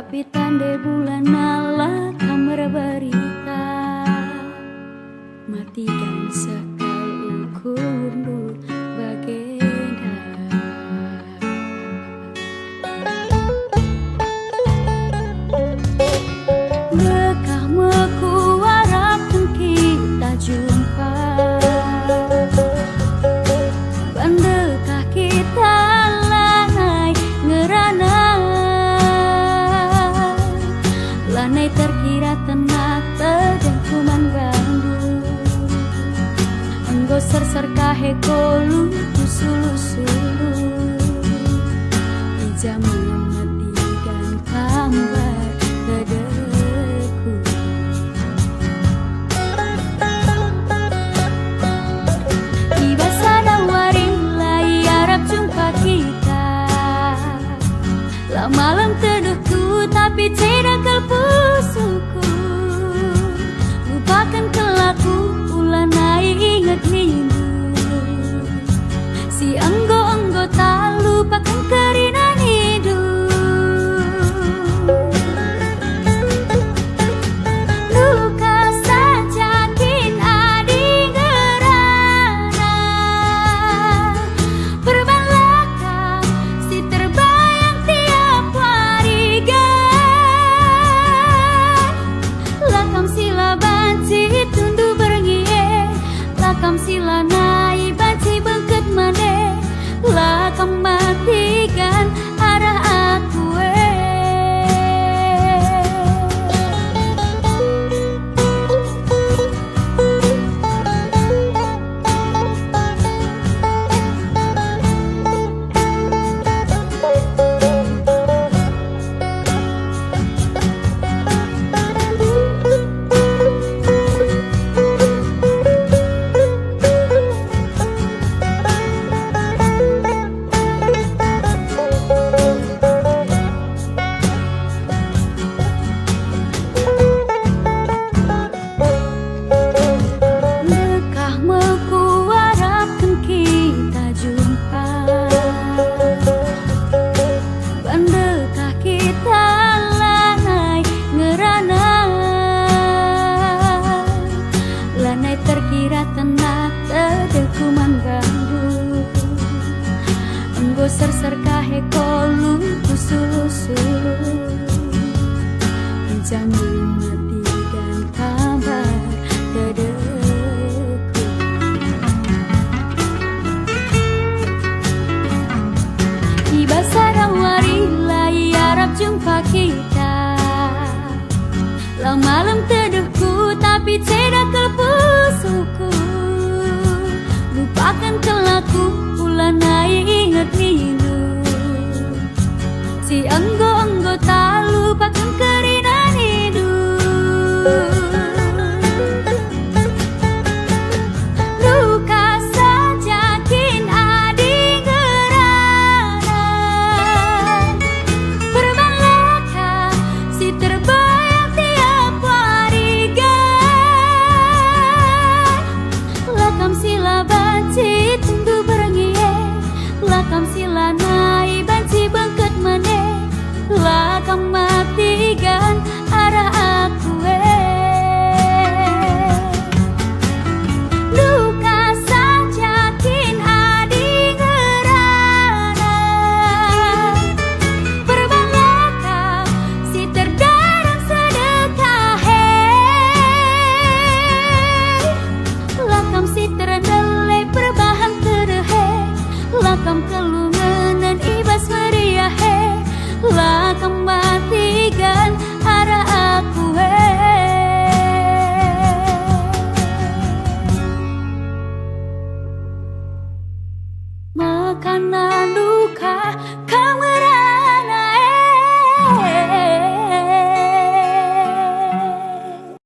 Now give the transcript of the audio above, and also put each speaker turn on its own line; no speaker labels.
tapi tanda bulan ala kamera berita matikan sekal ukur bagenda lekah meku harapkan kita jumpa bandekah kita lanai ngerana lanai terkira tenak tedeng kuman bandu enggo ser-ser kahe kolu sulu-sulu ija mematikan kambar dedeku tiba sadawari lai harap jumpa kita lah malam teduhku tapi tidak kelpusuku lupakan kelaku ulanai ingat minggu si enggo tak lupakan keringan hidup luka sajakin adi gerana berbalaka si terbayang tiap hari lakam sila banci tundu berngie lakam sila nai banci bengket mane lakam matikan arah aku terkira tenak tedekuman bandu enggo ser-ser kahe kolu sulu-sulu jangan matikan kabar dedeku tiba sadawari lai harap jumpa kita lah malam teduhku tapi tidak kelpusuku lupakan kelaku ulanai ingat minggu si enggo